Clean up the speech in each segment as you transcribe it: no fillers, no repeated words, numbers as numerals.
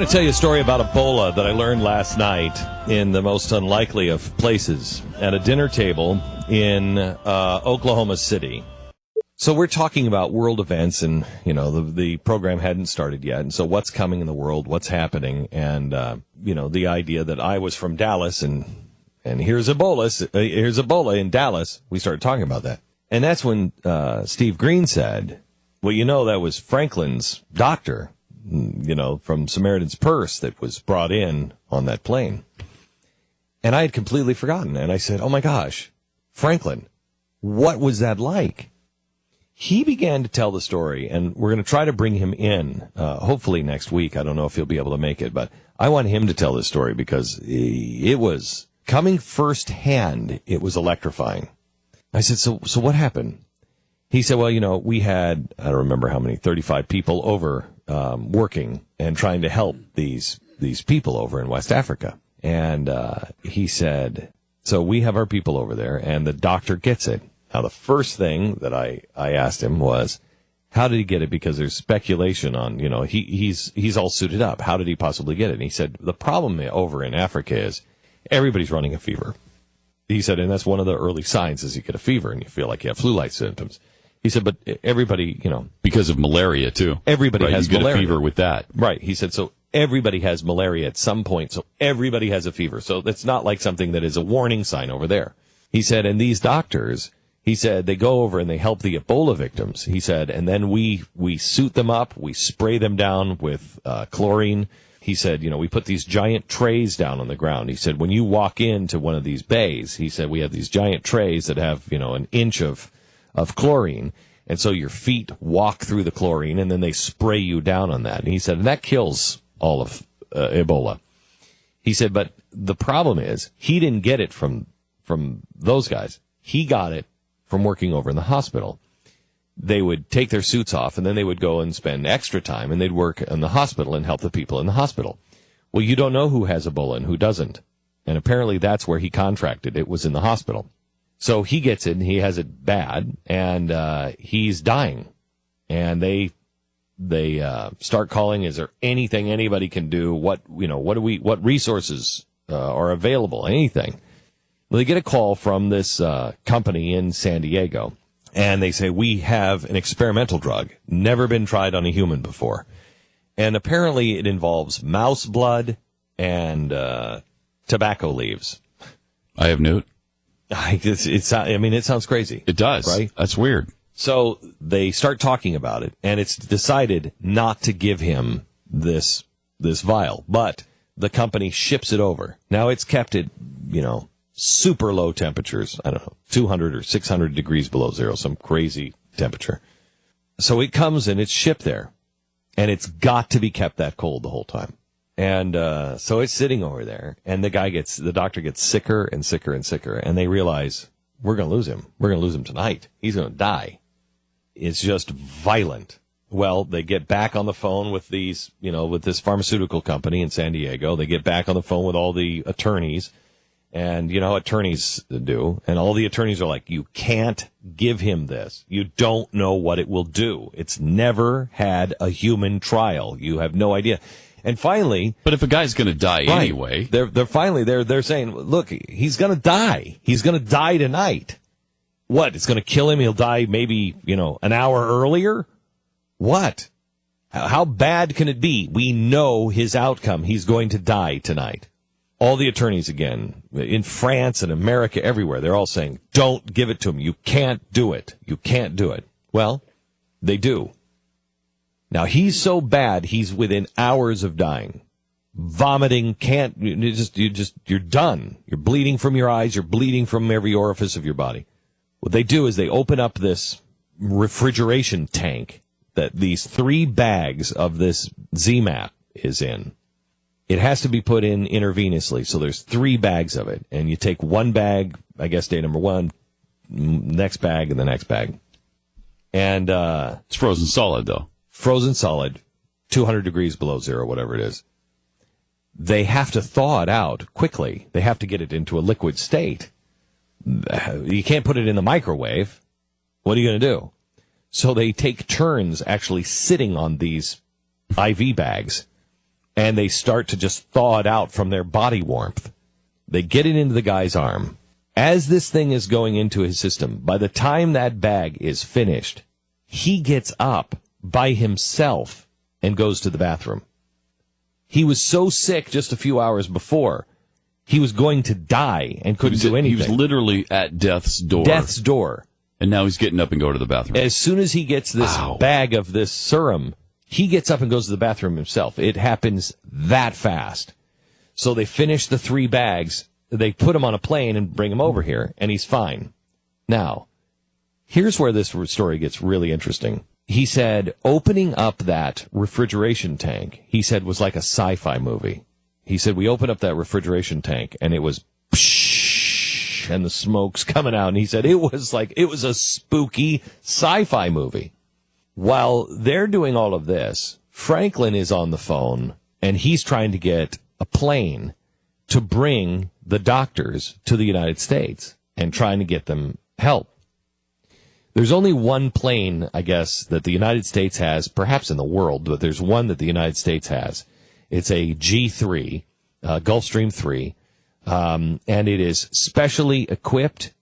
I'm going to tell you a story about Ebola that I learned last night in the most unlikely of places at a dinner table in Oklahoma City. So we're talking about world events, and the program hadn't started yet, and so what's coming in the world, what's happening, and the idea that I was from Dallas, and here's Ebola in Dallas. We started talking about that, and that's when Steve Green said, "Well, that was Franklin's doctor." From Samaritan's Purse that was brought in on that plane. And I had completely forgotten. And I said, oh my gosh, Franklin, what was that like? He began to tell the story, and we're going to try to bring him in, hopefully next week. I don't know if he'll be able to make it, but I want him to tell this story because it was coming firsthand. It was electrifying. I said, so what happened? He said, well, we had, I don't remember how many, 35 people over working and trying to help these people over in West Africa. And he said, so we have our people over there, and the doctor gets it. Now, the first thing that I asked him was, how did he get it? Because there's speculation on, he's all suited up. How did he possibly get it? And he said, the problem over in Africa is everybody's running a fever. He said, and that's one of the early signs is you get a fever and you feel like you have flu-like symptoms. He said, but everybody, because of malaria, too. Everybody has malaria. You get a fever with that. Right. He said, so everybody has malaria at some point, so everybody has a fever. So it's not like something that is a warning sign over there. He said, and these doctors, he said, they go over and they help the Ebola victims. He said, and then we suit them up, we spray them down with chlorine. He said, we put these giant trays down on the ground. He said, when you walk into one of these bays, he said, we have these giant trays that have, an inch of chlorine, and so your feet walk through the chlorine, and then they spray you down on that. And he said, and that kills all of Ebola. He said, but the problem is, he didn't get it from those guys. He got it from working over in the hospital. They would take their suits off, and then they would go and spend extra time, and they'd work in the hospital and help the people in the hospital. Well, you don't know who has Ebola and who doesn't. And apparently that's where he contracted. It was in the hospital. So he gets it, and he has it bad, and he's dying. And they start calling. Is there anything anybody can do? What resources are available? Anything? Well, they get a call from this company in San Diego, and they say, we have an experimental drug, never been tried on a human before, and apparently it involves mouse blood and tobacco leaves. I have note. It sounds crazy. It does. Right? That's weird. So they start talking about it, and it's decided not to give him this vial, but the company ships it over. Now it's kept at, super low temperatures. I don't know, 200 or 600 degrees below zero, some crazy temperature. So it comes and it's shipped there, and it's got to be kept that cold the whole time. And so it's sitting over there, and the doctor gets sicker and sicker and sicker, and they realize, we're going to lose him. We're going to lose him tonight. He's going to die. It's just violent. Well, they get back on the phone with with this pharmaceutical company in San Diego. They get back on the phone with all the attorneys, and how attorneys do. And all the attorneys are like, you can't give him this. You don't know what it will do. It's never had a human trial. You have no idea. And finally, but if a guy's going to die anyway, they're saying, look, he's going to die. He's going to die tonight. What? It's going to kill him. He'll die maybe, an hour earlier. What? How bad can it be? We know his outcome. He's going to die tonight. All the attorneys again in France and America, everywhere, they're all saying, don't give it to him. You can't do it. You can't do it. Well, they do. Now, he's so bad, he's within hours of dying. Vomiting, you're done. You're bleeding from your eyes, you're bleeding from every orifice of your body. What they do is they open up this refrigeration tank that these 3 bags of this ZMapp is in. It has to be put in intravenously, so there's 3 bags of it. And you take 1 bag, I guess day number 1, next bag, and the next bag. And it's frozen solid, though. Frozen solid, 200 degrees below zero, whatever it is. They have to thaw it out quickly. They have to get it into a liquid state. You can't put it in the microwave. What are you going to do? So they take turns actually sitting on these IV bags and they start to just thaw it out from their body warmth. They get it into the guy's arm. As this thing is going into his system, by the time that bag is finished, he gets up by himself and goes to the bathroom. He was so sick just a few hours before, he was going to die and couldn't do anything. He was literally at death's door. Death's door. And now he's getting up and going to the bathroom. As soon as he gets this bag of this serum, he gets up and goes to the bathroom himself. It happens that fast. So they finish the 3 bags. They put him on a plane and bring him over here, and he's fine. Now, here's where this story gets really interesting. He said opening up that refrigeration tank, he said, was like a sci-fi movie. He said we opened up that refrigeration tank, and it was psh, and the smoke's coming out. And he said it was a spooky sci-fi movie. While they're doing all of this, Franklin is on the phone, and he's trying to get a plane to bring the doctors to the United States and trying to get them help. There's only one plane, I guess, that the United States has, perhaps in the world, but there's one that the United States has. It's a G3, Gulfstream 3, and it is specially equipped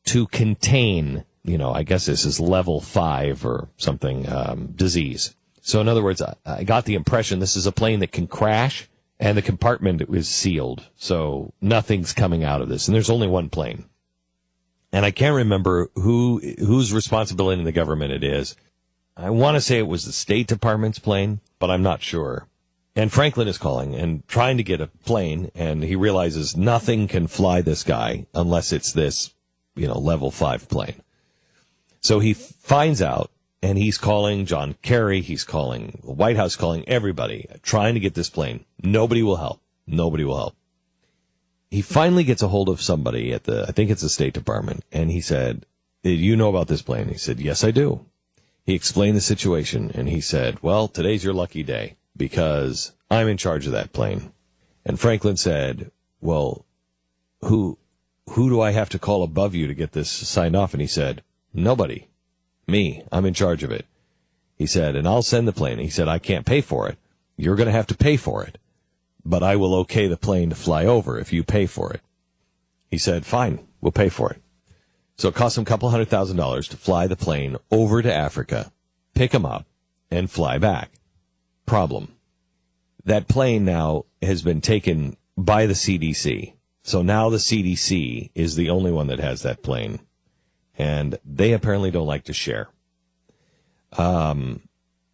to contain, I guess this is level 5 or something, disease. So in other words, I got the impression this is a plane that can crash, and the compartment is sealed, so nothing's coming out of this. And there's only one plane. And I can't remember whose responsibility in the government it is. I want to say it was the State Department's plane, but I'm not sure. And Franklin is calling and trying to get a plane, and he realizes nothing can fly this guy unless it's this, level 5 plane. So he finds out, and he's calling John Kerry, he's calling the White House, calling everybody, trying to get this plane. Nobody will help. Nobody will help. He finally gets a hold of somebody at I think it's the State Department, and he said, "Do you know about this plane?" He said, "Yes, I do." He explained the situation, and he said, "Well, today's your lucky day, because I'm in charge of that plane." And Franklin said, "Well, who do I have to call above you to get this signed off?" And he said, "Nobody. Me. I'm in charge of it." He said, "And I'll send the plane." He said, "I can't pay for it. You're going to have to pay for it. But I will okay the plane to fly over if you pay for it." He said, "Fine, we'll pay for it." So it cost him a couple $100,000 to fly the plane over to Africa, pick him up, and fly back. Problem. That plane now has been taken by the CDC. So now the CDC is the only one that has that plane. And they apparently don't like to share. The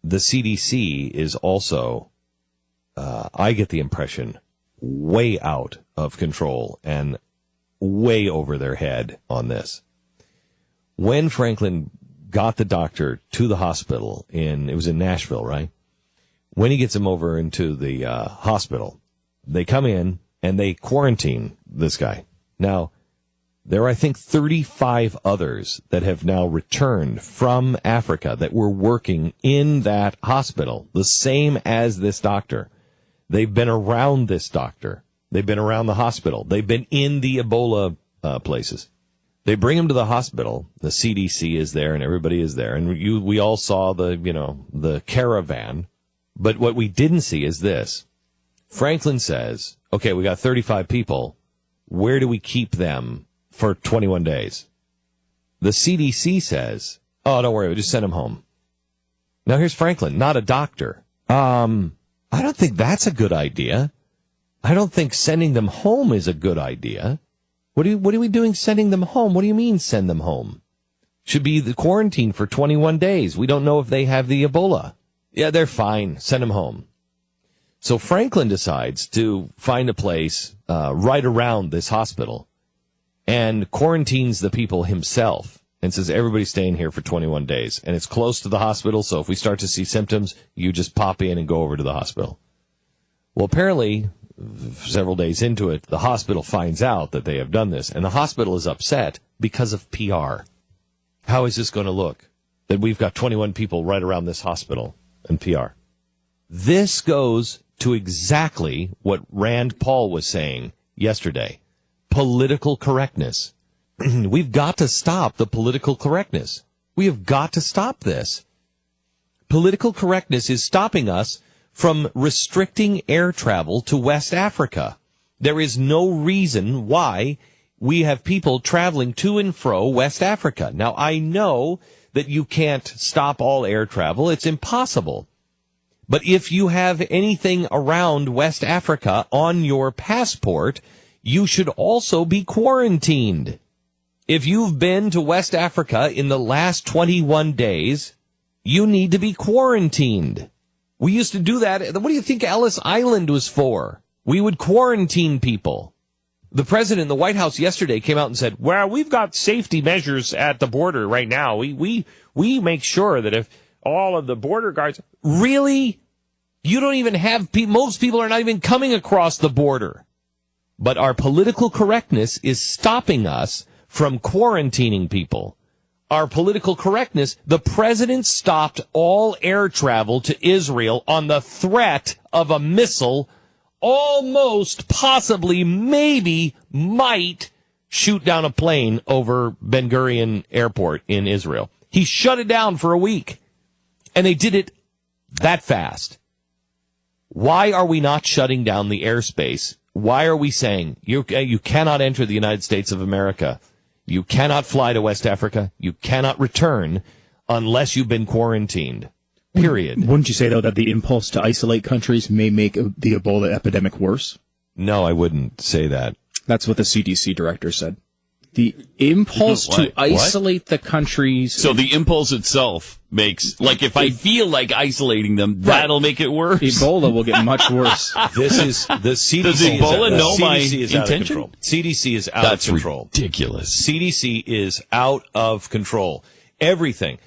CDC is also, I get the impression, way out of control and way over their head on this. When Franklin got the doctor to the hospital it was in Nashville, right? When he gets him over into the hospital, they come in and they quarantine this guy. Now, there are, I think, 35 others that have now returned from Africa that were working in that hospital, the same as this doctor. They've been around this doctor. They've been around the hospital. They've been in the Ebola places. They bring him to the hospital. The CDC is there and everybody is there. And we all saw the caravan. But what we didn't see is this. Franklin says, okay, we got 35 people. Where do we keep them for 21 days? The CDC says, oh, don't worry, we'll just send them home. Now here's Franklin, not a doctor. I don't think that's a good idea. I don't think sending them home is a good idea. What are we doing sending them home? What do you mean send them home? Should be the quarantine for 21 days. We don't know if they have the Ebola. Yeah, they're fine. Send them home. So Franklin decides to find a place right around this hospital and quarantines the people himself and says, everybody's staying here for 21 days. And it's close to the hospital, so if we start to see symptoms, you just pop in and go over to the hospital. Well, apparently, several days into it, the hospital finds out that they have done this, and the hospital is upset because of PR. How is this going to look? That we've got 21 people right around this hospital and PR. This goes to exactly what Rand Paul was saying yesterday. Political correctness. We've got to stop the political correctness. We have got to stop this. Political correctness is stopping us from restricting air travel to West Africa. There is no reason why we have people traveling to and fro West Africa. Now, I know that you can't stop all air travel. It's impossible. But if you have anything around West Africa on your passport, you should also be quarantined. If you've been to West Africa in the last 21 days, you need to be quarantined. We used to do that. What do you think Ellis Island was for? We would quarantine people. The president in the White House yesterday came out and said, well, we've got safety measures at the border right now. We make sure that if all of the border guards... Really? You don't even have... Most people are not even coming across the border. But our political correctness is stopping us from quarantining people. Our political correctness, the president stopped all air travel to Israel on the threat of a missile almost, possibly, maybe, might shoot down a plane over Ben Gurion Airport in Israel. He shut it down for a week. And they did it that fast. Why are we not shutting down the airspace? Why are we saying you cannot enter the United States of America? You cannot fly to West Africa. You cannot return unless you've been quarantined. Period. Wouldn't you say, though, that the impulse to isolate countries may make the Ebola epidemic worse? No, I wouldn't say that. That's what the CDC director said. The impulse to isolate the countries... So the impulse itself makes... Like, if I feel like isolating them, that'll make it worse? Ebola will get much worse. This is... The CDC Does Ebola know my is out of control. CDC is out of control. That's ridiculous. CDC is out of control. Everything.